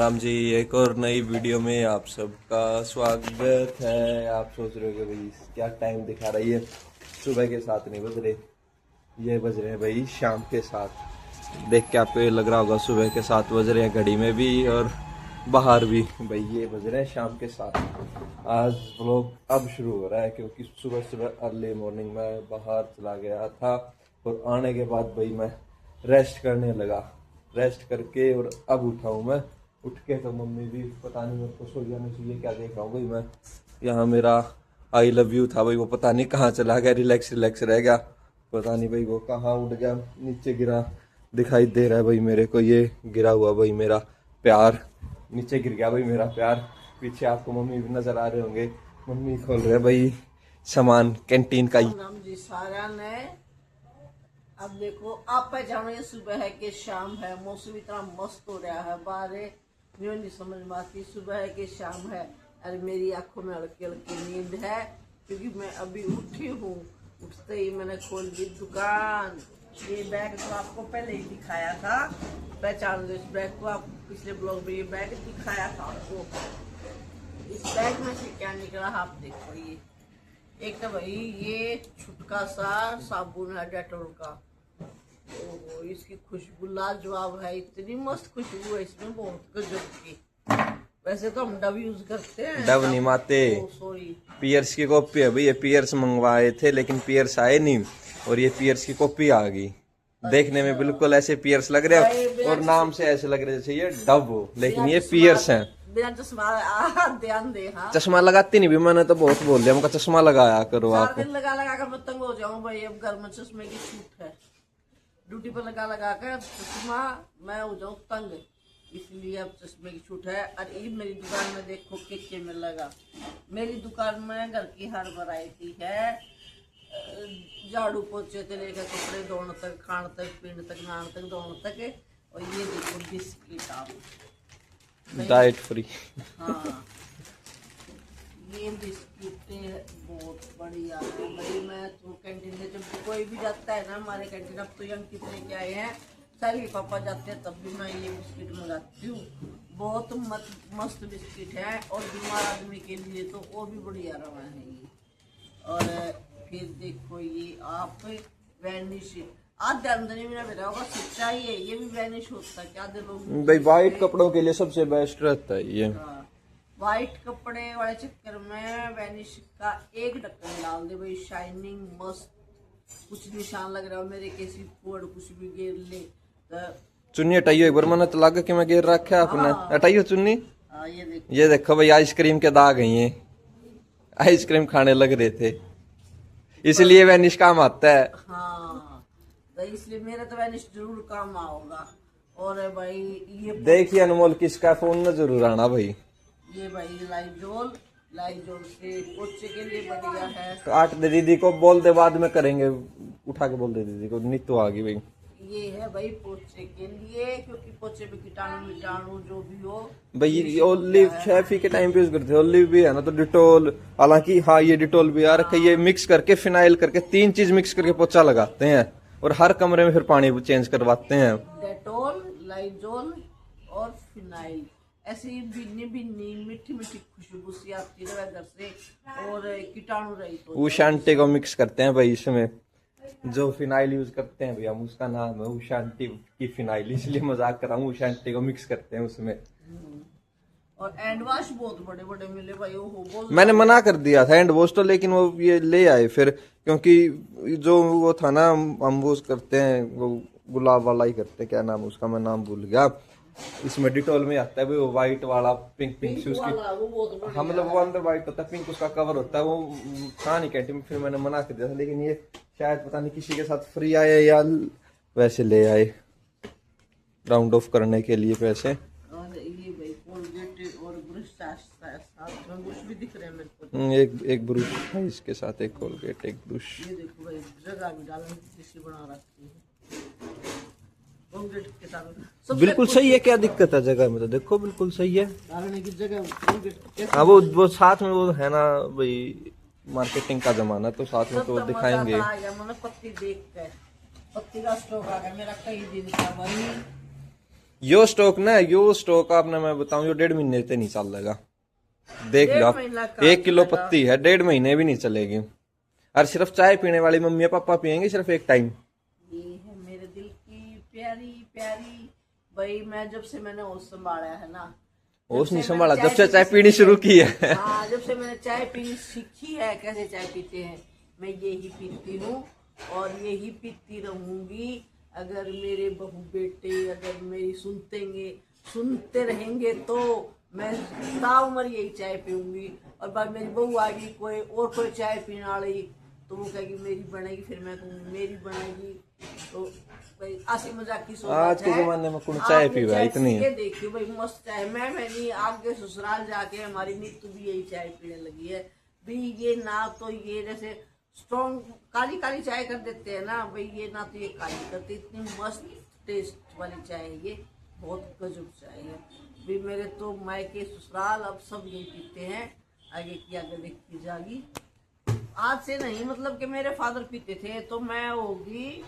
राम जी। एक और नई वीडियो में आप सबका स्वागत है। आप सोच रहे हो कि भाई क्या टाइम दिखा रही है, सुबह के 7 नहीं बज रहे, ये बज रहे हैं भाई शाम के 7। देख के आपको ये लग रहा होगा सुबह के 7 बज रहे हैं घड़ी में भी और बाहर भी, भाई ये बज रहे हैं शाम के 7। आज व्लॉग अब शुरू हो रहा है क्योंकि सुबह सुबह अर्ली मॉर्निंग में बाहर चला गया था और आने के बाद भाई मैं रेस्ट करने लगा। रेस्ट करके और अब उठा हूँ मैं। उठ के तो मम्मी भी पता नहीं मेरे को सो जाने चाहिए, क्या देख रहा हूँ भाई मैं। यहाँ मेरा आई लव यू था भाई, वो पता नहीं कहाँ चला गया, रिलैक्स रिलैक्स रह गया, पता नहीं भाई वो कहाँ उड़ गया, नीचे गिरा दिखाई दे रहा है भाई मेरे को। ये गिरा हुआ भाई मेरा प्यार, नीचे गिर गया भाई मेरा प्यार। पीछे आपको मम्मी भी नजर आ रहे होंगे, मम्मी खोल रहे भाई सामान कैंटीन का ही। जी सारा ने अब देखो आप पहचानो, ये सुबह है कि शाम है, मौसम इतना मस्त हो रहा है बाहर, यूँ नहीं समझ में आती सुबह है कि शाम है। अरे मेरी आंखों में हल्की हल्की नींद है क्योंकि मैं अभी उठी हूँ। उठते ही मैंने खोल दी दुकान। ये बैग तो आपको पहले ही दिखाया था, पहचान लो इस बैग को, आप पिछले ब्लॉग में ये बैग दिखाया था आपको। इस बैग में से क्या निकला आप देखो। ये एक तो भाई ये छुटका सा साबुन है डेटॉल का। ओहो, इसकी खुशबू लाजवाब है, इतनी मस्त खुशबू है इसमें, बहुत गजब की। वैसे तो हम डव यूज करते हैं, डव नहीं माते, सॉरी पियर्स की कॉपी है भाई। ये पियर्स मंगवाए थे लेकिन पियर्स आए नहीं और ये पियर्स की कॉपी आ गई। देखने में बिल्कुल ऐसे पियर्स लग रहे हैं और नाम से ऐसे लग रहे जैसे ये डव हो, लेकिन ये पियर्स हैं। बिना चश्मा ध्यान दे। हाँ, चश्मा लगाती नहीं भी, मैंने तो बहुत बोल दिया मुझे चश्मा लगाया करो आप। 4 दिन लगा लगा कर मैं तंग हो जाऊं भाई। अब घर में चश्मे की छूट है, ड्यूटी पर लगा लगा कर चश्मा मैं हो जाऊं तंग, इसलिए अब चश्मे की छूट है। और ये मेरी दुकान में देखो के में लगा। मेरी दुकान में घर की हर वैरायटी है, झाड़ू पोछे से लेकर कपड़े धोने तक, खाने तक, पीने तक, नहाने तक, धोने तक। और ये देखो बिस्किट आप डाइट फ्री। हाँ, ये बिस्किट बहुत बढ़िया है भाई। मैं तो कैंटीन में जब कोई भी जाता है ना हमारे कैंटीन, अब तो यंग कितने के आए हैं, सारे पापा जाते हैं तब भी मैं ये बिस्किट मंगाती हूँ। बहुत मस्त बिस्किट है और बीमार आदमी के लिए तो और भी बढ़िया रवा है ये। और फिर देखो ये आप वैनिश, आधे अंदर में मेरा होगा सच्चाई है, ये भी वैनिश होता है क्या? आधे लोग भाई वाइट कपड़ों के लिए सबसे बेस्ट रहता है ये। व्हाइट कपड़े वाले चक्कर में वैनिश का एक ढक्कन डाल दे भाई, शाइनिंग मस्त, कुछ निशान लग रहा हो मेरे किसी फोड़ कुछ भी गिर ले तो चुन्नी हटाइयो एक बार, मैंने तो लगा कि मैं गिर रखा है अपने। हटाइयो चुन्नी। ये देखो भाई आइसक्रीम के दाग हैं, आइसक्रीम खाने लग रहे थे इसलिए वैनिश काम आता है। हाँ, तो इसलिए मेरा तो वैनिश जरूर काम आओगा। और भाई ये देखिए अनमोल किसका फोन न जरूर आना भाई। ये भाई लाइजोल से पोछे के लिए बढ़िया है। काट दे दीदी को, बोल दे बाद में करेंगे, उठा के बोल दे दीदी को, नीतू आ गई भाई। ये है भाई पोछे के लिए, क्योंकि पोछे में कीटाणु जो भी हो भाई। ओलिव शेफी के टाइम पे यूज करते हैं, ओलिव भी है ना, तो डिटोल, हालांकि हाँ ये डिटोल भी आ रखा है। ये मिक्स करके फिनाइल करके 3 चीज मिक्स करके पोछा लगाते हैं और हर कमरे में फिर पानी चेंज करवाते हैं। डेटोल, लाइजोल और फिनाइल, ऐसी भिन्नी भिन्नी मीठी मीठी खुशबू सी आती है घर से और कीटाणु रहित हो। उशांटे को मिक्स करते हैं भाई इसमें, जो फिनाइल यूज करते हैं भैया उसका नाम है उशांटी की फिनाइल, इसलिए मजाक कर रहा हूँ। उशांटी को मिक्स करते हैं उसमें। और हैंड वॉश बहुत बड़े बड़े मिले भाई। वो मैंने मना कर दिया था हैंड वॉश तो, लेकिन वो ये ले आए फिर, क्योंकि जो वो था ना हम वो करते हैं, वो गुलाब वाला ही करते हैं, क्या नाम उसका मैं नाम भूल गया। इसमें डिटोल में आता है भाई वो व्हाइट वाला, पिंक पिंक से उसकी, हाँ मतलब वो अंदर व्हाइट होता है, पिंक उसका कवर होता है, वो था नहीं कैंटीन में, फिर मैंने मना कर दिया था। लेकिन ये शायद पता नहीं किसी के साथ फ्री आए या वैसे ले आए राउंड ऑफ करने के लिए पैसे। और ये भाई कोलगेट और ब्रश साथ में ब्रश भी दिख रहे हैं मेरे को। एक ब्रश है इसके साथ, एक कोलगेट, एक ब्रश। ये देखो भाई जगह भी डालने की बना रखी है कोलगेट के साथ। बिल्कुल सही है, क्या दिक्कत है जगह में, तो देखो बिल्कुल सही है डालने की जगह कोलगेट। हाँ वो साथ में वो है ना भाई, मार्केटिंग का जमाना तो साथ में तो दिखाएंगे। पत्ती देख कर, पत्ती का स्टॉक आ गया मेरा कई दिन का भाई। यो स्टॉक ना, यो स्टॉक आपने मैं बताऊं यो 1.5 महीने से नहीं चल लेगा। देख लो आप, 1 किलो पत्ती है 1.5 महीने भी नहीं चलेगी। और सिर्फ चाय पीने वाली मम्मी पापा पियेंगे सिर्फ एक टाइम। ये है मेरे दिल की प्यारी प्यारी भाई। मैं जब से मैंने होश संभाला है ना, होश नहीं संभाला, जब से चाय पीनी शुरू की है। हाँ, जब से मैंने चाय पीनी सीखी है, कैसे चाय पीते हैं, मैं यही पीती हूँ और यही पीती रहूंगी। अगर मेरे बहू बेटे अगर मेरी सुनते रहेंगे तो मैं ताउम्र यही चाय पीऊंगी। और बाद मेरी बहू आएगी कोई चाय पीने वाली तो वो कहेगी मेरी बनेगी, फिर मैं कहूँगी मेरी बनेगी। तो भाई हंसी मजाक की सोच आज के जमाने में कौन चाय पीवा इतनी ये देखियो भाई मस्त चाय। मैं नहीं आगे ससुराल जाके हमारी नीतू भी यही चाय पीने लगी है भी। ये ना तो ये जैसे स्ट्रॉन्ग काली काली चाय कर देते हैं ना भाई, ये ना तो ये काली करती, इतनी मस्त टेस्ट वाली चाय है ये, बहुत गजब चाय है भी। मेरे तो मायके ससुराल अब सब यही पीते हैं। आगे की आगे देखती जागी। आज से नहीं, मतलब कि मेरे फादर पीते थे तो मैं होगी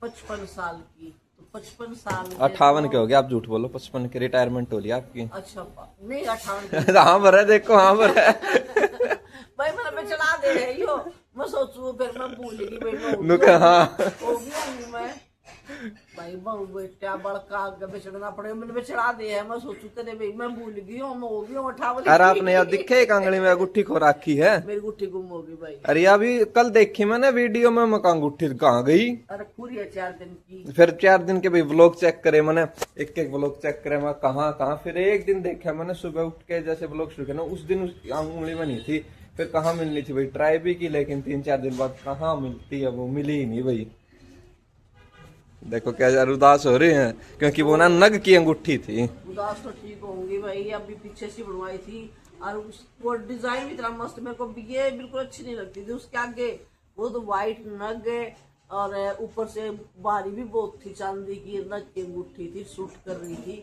55 साल की, तो 55 साल 58 के हो गए आप, झूठ बोलो 55 के रिटायरमेंट हो लिया आपकी। अच्छा नहीं 58 हाँ भर है, देखो हाँ भर है। भाई मतलब मैं चला दे रही हो, मैं सोचू फिर मैं भूल गई भाई होगी मैं भाई बहु बेटा बड़का आगे बेचना पड़े मैंने चढ़ा दे है। मैं सोचू तेरे भाई मैं भूल गई हूँ, मैं होगी 58। अरे आपने यार दिखे एक आंगली में अंगूठी खो रखी है, मेरी गुट्ठी गुम होगी भाई। अरे अभी कल देखी मैंने वीडियो में, मैं अंगूठी कहाँ गई। अरे पूरी है 4 दिन की। फिर 4 दिन के भाई व्लॉग चेक करे मैंने, एक व्लॉग चेक करे मैं कहाँ कहाँ। फिर एक दिन देखा मैंने सुबह उठ के जैसे व्लॉग शुरू किया ना, उस दिन उस उंगली में नहीं थी। फिर कहाँ मिलनी थी भाई, ट्राई भी की लेकिन 3-4 दिन बाद कहाँ मिलती है, वो मिली ही नहीं भाई। देखो क्या यार उदास हो रहे हैं क्योंकि वो ना नग की अंगूठी थी। उदास तो ठीक होंगी भाई, अभी पीछे से बनवाई थी और वो डिजाइन भी इतना मस्त, मेरे को ये बिल्कुल अच्छी नहीं लगती थी। उसके आगे वो तो व्हाइट नग है और ऊपर से बारी भी बहुत थी, चांदी की नग की अंगूठी थी, सूट कर रही थी।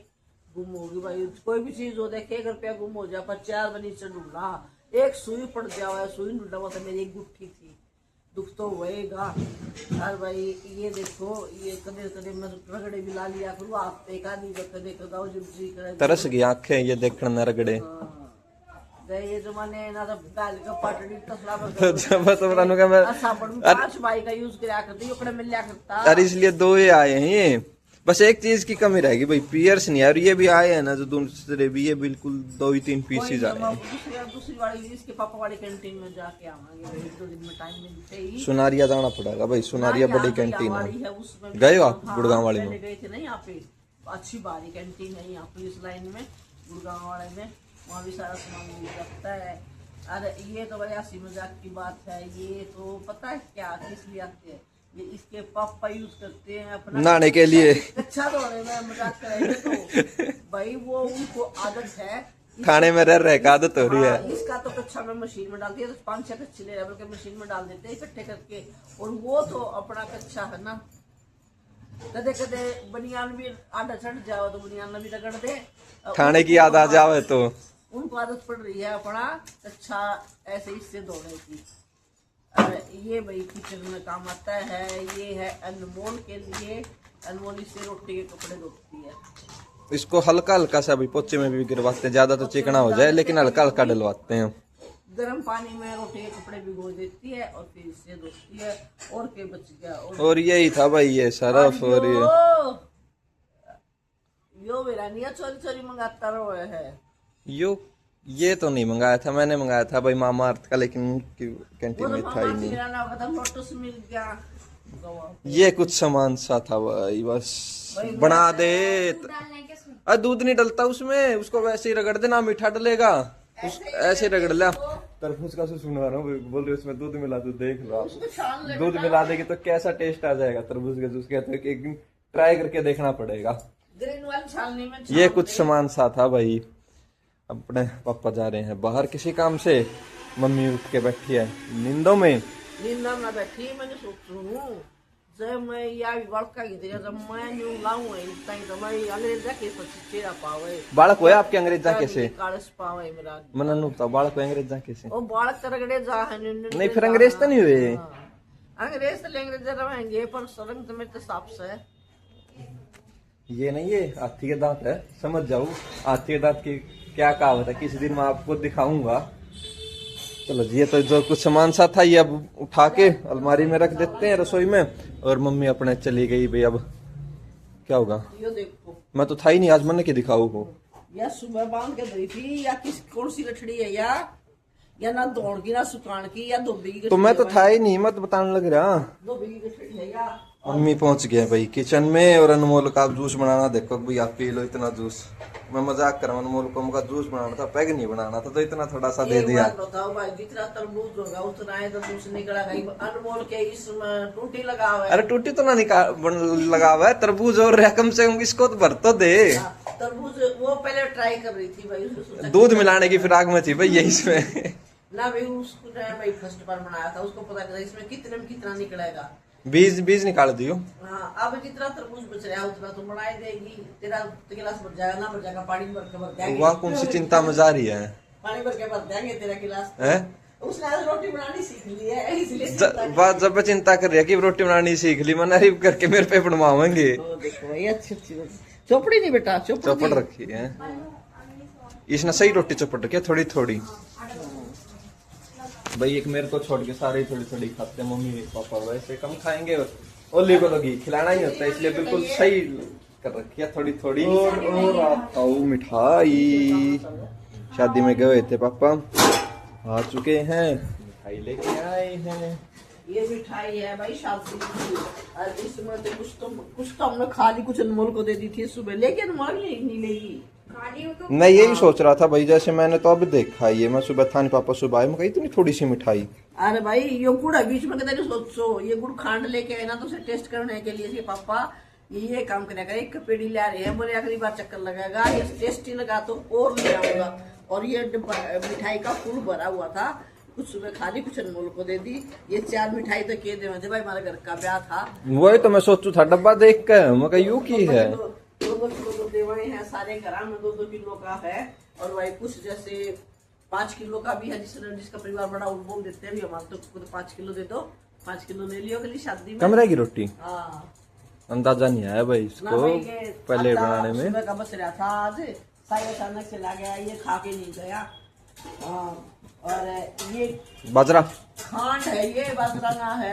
गुम होगी भाई, कोई भी चीज हो देखे 1 रुपया गुम हो जाए पर 4 बनी से ढूंढना, एक सुई पड़ जाओ, सुई ढूंढा हुआ था, मेरी एक गुट्ठी थी, दुख तो होएगा। और भाई ये देखो ये कदे कदे मैं रगड़े भी ला लिया करूँ आप एक आदमी कदे कदाओ जुबजी करे तरस गई आंखें ये देखने न रगड़े। ये जमाने ना तो दाल का पटड़ी तसला तो जब तो बनाने का मैं साबुन 5 भाई का यूज करया करती ओकड़े मिल लिया करता। अरे इसलिए 2 ही आए हैं ये, बस एक चीज की कमी रहेगी भाई, पियर्स नहीं यार। ये भी आए हैं ना जो दूसरे भी, ये बिल्कुल 2-3 पीसेज आए हैं। दूसरी वाली इसके पापा वाली कैंटीन में जाके आवांगे, 1-2 दिन में टाइम मिलते ही सुनारिया जाना पड़ेगा भाई, सुनारिया बड़ी कैंटीन है। गए हो आप गुड़गांव वाली में? गए थे ना, यहाँ पे अच्छी बारी कैंटीन है यहाँ पुलिस लाइन में गुड़गांव वाले में, वहाँ भी सारा सामान मिल सकता है। अरे ये तो बड़ी हंसी मजाक की बात है, ये तो पता है क्या किस लिए आते हैं, ये इसके पापा यूज करते हैं अपना नहाने के लिए। अच्छा धोने में, मजाक करेंगे तो भाई वो उनको आदत है खाने में रह का आदत हो रही है। हाँ, इसका तो कच्चा में मशीन में डालती है तो 5-6 कच्चे ले बल्कि मशीन में डाल देते हैं इकट्ठे करके, और वो तो अपना कच्चा है ना। कदे कदे बनियान भी आधा चढ़ जाओ तो बनियान भी रगड़ दे, खाने की याद आ जावे तो उनको आदत पड़ रही है अपना कच्चा ऐसे इससे धोने की। ये भाई किचन में काम आता है, ये है अनमोल के लिए, अनमोल इससे रोटी के कपड़े धोती है। इसको हल्का हल्का सा भी पोचे में भी गिरवाते हैं, ज्यादा तो चिकना हो जाए लेकिन हल्का हल्का डलवाते हैं। गर्म पानी में रोटी के कपड़े भिगो देती है और फिर इससे धोती है। और के बच गया और यही था भाई ये सरफ। और यो वीरानिया चोरी चोरी मंगाता रहे है। ये तो नहीं मंगाया था, मैंने मंगाया था भाई मामा अर्थ का, लेकिन कैंटीन में था ही नहीं। लोटस मिल गया, ये कुछ सामान सा था भाई, बस बना दे। अरे दूध नहीं डलता उसमें, उसको वैसे ही रगड़ देना, मीठा डलेगा ऐसे रगड़ लिया। तरबूज का सुनवा रहा हूँ, बोल रहे उसमें दूध मिला, तो देख लो आप दूध मिला देगी तो कैसा टेस्ट आ जाएगा तरबूज के जूस का, तो एक दिन ट्राई करके देखना पड़ेगा। ग्रीन वाली छालनी में ये कुछ सामान सा था भाई। अपने पापा जा रहे हैं बाहर किसी काम से, मम्मी उठ के बैठी है नींदों में। नींदा में बैठी मैंने सोचू जब मैं या बड़का जब मैं न्यू लाऊं तो मैं अंग्रेजा के चेहरा पावे बालक हुए आपके अंग्रेजा कैसे कालस पावे मेरा मन नुता बालक हुए अंग्रेजा कैसे? ओ बालक तर अंग्रेजा है नहीं फिर अंग्रेज तो नहीं हुए। अंग्रेज तो अंग्रेज रहेंगे पर सरंग तो मेरे तो साफ से ये नहीं, ये हाथी के दांत है, समझ जाओ। हाथी के दांत की क्या कहावत है, किसी दिन मैं आपको दिखाऊंगा। चलो जी, ये तो जो कुछ सामान सा था ये अब उठा के अलमारी में रख देते हैं रसोई में। और मम्मी अपने चली गई भाई, अब क्या होगा। ये देखो, मैं तो था ही नहीं आज, मैंने क्या दिखाऊ को। या सुबह बांध के धरी थी, या किस कौन सी लठड़ी है, या ना दौड़ की ना सुकान की, या धोबी की। तो मैं तो था ही नहीं, मैं तो बताने लग रहा। धोबी की लठड़ी है या। मम्मी पहुंच गए भाई किचन में, और अनमोल का जूस बनाना देखो भाई, आप पी लो इतना जूस। मैं मजाक कर रहा हूं, अनमोल को उनका जूस बनाना था, पैग नहीं बनाना था, तो इतना थोड़ा सा दे एक दिया। बात बताओ भाई, जितना तरबूज होगा उतना ही तो जूस निकला। अनमोल के इसमें टूटी लगा हुआ है। अरे टूटी तो ना लगा हुआ है, तरबूज और रह कम से कम इसको तो भर तो दे। तरबूज वो पहले ट्राई कर रही थी भाई, उसने सोचा दूध मिलाने की फिराक में थी भाई ये इसमें। ना भाई, उसको जो है भाई फर्स्ट बार बनाया था, उसको पता नहीं था इसमें कितने में कितना निकलेगा। बीज निकाल दियो। हाँ, अब जितना तरबूज बच रहा है उतना तो बनाई देगी। तेरा गिलास भर जाएगा ना भर जाएगा, पानी भर के भर देंगे। वह कौन सी चिंता में जा रही है। पानी भर के भर देंगे तेरा गिलास। हैं? उसने आज रोटी बनानी सीख ली है, इसलिए चिंता कर बात जब मैं चिंता कर रही है कि रोटी बनानी सीख ली, मैंने रिप करके मेरे पे बनवाएंगे। ओ, देखो भाई अच्छी अच्छी रोटी। चौपड़ी नहीं बेटा, चौपड़ रखी है इसने, सही रोटी चौपड़ रखी है, थोड़ी थोड़ी। भाई एक मेरे को छोड़ के सारे थोड़ी थोड़ी खाते हैं, मम्मी पापा वैसे कम खाएंगे। ओली को तो घी खिलाना ही होता है, इसलिए बिल्कुल सही कर रखी है थोड़ी थोड़ी। और आप खाओ मिठाई। शादी में गए हुए थे पापा, आ चुके हैं, मिठाई लेके आए हैं। ये मिठाई है भाई शादी की। और इसमें तो कुछ तो हमने खा ली, कुछ अनमोल को दे दी थी सुबह, लेकिन अनमोल नहीं लेगी। मैं यही सोच रहा था भाई, जैसे मैंने तो अब देखा ये, मैं सुबह था नहीं, पापा सुबह आए, मैं कही इतनी थोड़ी सी मिठाई। अरे भाई ये गुड़ है बीच में, कहते सोचो ये गुड़ खांड लेके आए ना, तो उसे टेस्ट करने के लिए कि पापा ये काम करेगा। एक पेड़ी ले आ रहे हैं, बोले अगली बार चक्कर लगेगा, ये टेस्टी लगा तो और ले आऊंगा। और ये मिठाई का फूल भरा हुआ था, कुछ सुबह खा ली, कुछ अनमोल को दे दी। ये 4 मिठाई तो के दे भाई, हमारे घर का ब्याह था। वही तो मैं सोचू था, डब्बा देख कर मैं कही, यू की है। 2 किलो तो देवाए हैं, सारे घर में 2-2 किलो का है। और भाई कुछ जैसे 5 किलो का भी है, जिसका परिवार बड़ा वो बोल देते हैं भी हमारे तो 5 किलो दे दो, 5 किलो ले लियो अगली शादी में। कम रहेगी रोटी, हाँ अंदाजा नहीं आया भाई ना इसको भाई, पहले बनाने में। सुबह का बच रहा था आज, साई अचानक चला गया, ये खा के नहीं गया। और ये बाजरा खांड है, ये बाजरा ना है।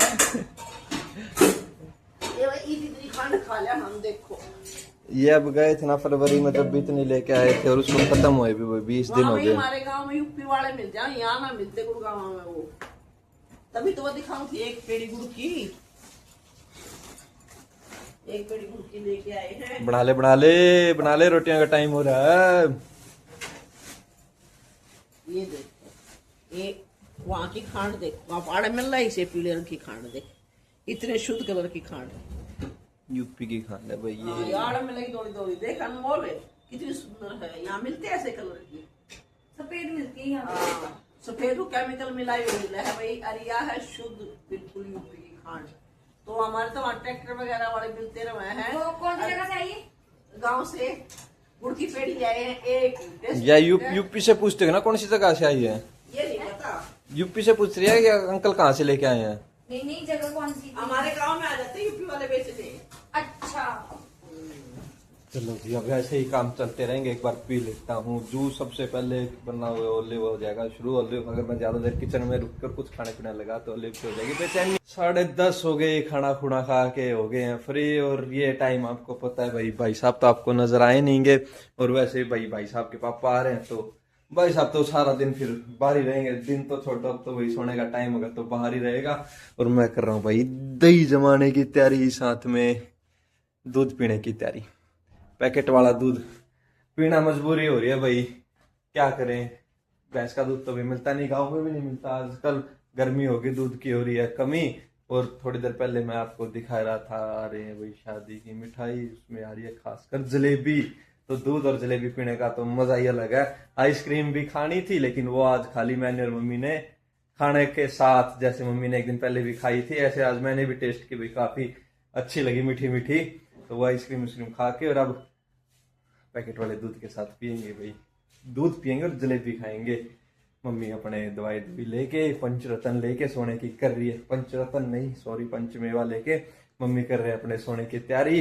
ये भाई इतनी खांड खा लिया हम, देखो। ये अब गए थे ना फरवरी में, जब भी इतनी लेके आए थे, और उसको खत्म हुए भी 20 दिन हो गए। हमारे गांव में यूपी वाले मिल जाए, यहाँ ना मिलते गुड़गांव में वो। तभी तो वो दिखाऊं थी, एक पेड़ी गुड़ की, एक पेड़ी गुड़ की लेके आए हैं। बना ले रोटियां का टाइम हो रहा है। ये देखो, ये वहाँ की खांड देख, वहाँ पहाड़ मिल रहा है, इसे पीले रंग की खांड देख, इतने शुद्ध कलर की खांड। यूपी की खाना है भाई ये। यार मिलेगी थोड़ी थोड़ी, देख अनमोल है, कितनी सुंदर है। यहाँ मिलते हैं ऐसे कलर की, सफेद मिलती है यहाँ। सफेद केमिकल मिलाई हुई है भाई, अरिया है शुद्ध बिल्कुल यूपी की खांड। तो हमारे तो वहाँ ट्रैक्टर वगैरह वाले मिलते रहे हैं। तो कौन सी जगह से आई? गाँव से गुड़ की पेड़ी ले आए हैं एक। या यूपी से पूछते हो ना कौन सी जगह से आई है, ये नहीं पता, यूपी से पूछ रही है कि अंकल कहाँ से लेके आए हैं। नहीं जगह कौन सी थी? हमारे गांव में आ जाते हैं यूपी वाले बेचने। अच्छा, चलो जी, अब ऐसे ही काम चलते रहेंगे। एक बार पी लेता हूँ जूस, सबसे पहले वरना ओलिव हो जाएगा शुरू। ओलिव अगर मैं ज्यादा देर किचन में रुक कर कुछ खाने पीने लगा तो ओलिव हो जाएगी बेचैनी। 10:30 हो गए, खाना खुना खा के हो गए हैं फ्री। और ये टाइम आपको पता है भाई साहब तो आपको नजर आए नहींगे। और वैसे भाई साहब के पापा आ रहे हैं, तो भाई साहब तो सारा दिन फिर बाहर ही रहेंगे। दिन तो छोटा, अब तो वही सोने का टाइम होगा तो बाहर ही रहेगा। और मैं कर रहा हूँ भाई दही जमाने की तैयारी, साथ में दूध पीने की तैयारी। पैकेट वाला दूध पीना मजबूरी हो रही है भाई, क्या करें। भैंस का दूध तो भी मिलता नहीं, गाँव में भी नहीं मिलता। आजकल गर्मी होगी, दूध की हो रही है कमी। और थोड़ी देर पहले मैं आपको दिखा रहा था, आ रहे हैं भाई शादी की मिठाई, उसमें आ रही है खासकर जलेबी। तो दूध और जलेबी पीने का तो मजा ही अलग है। आइसक्रीम भी खानी थी, लेकिन वो आज खाली मैंने और मम्मी ने खाने के साथ। जैसे मम्मी ने एक दिन पहले भी खाई थी, ऐसे आज मैंने भी टेस्ट की भाई, काफी अच्छी लगी, मीठी मीठी। तो वो आइसक्रीम खा के और अब पैकेट वाले दूध के साथ पियेंगे भाई, दूध पियेंगे और जलेबी खाएंगे। मम्मी अपने दवाई लेके, पंचरत्न लेके सोने की कर रही है। पंचरत्न नहीं, सॉरी, पंचमेवा लेके मम्मी कर रहे हैं अपने सोने की तैयारी।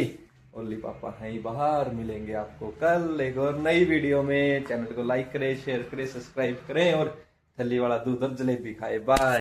ओली पापा हैं ही बाहर। मिलेंगे आपको कल एक और नई वीडियो में। चैनल को लाइक करें, शेयर करें, सब्सक्राइब करें और थैली वाला दूध और जलेबी खाए। बाय।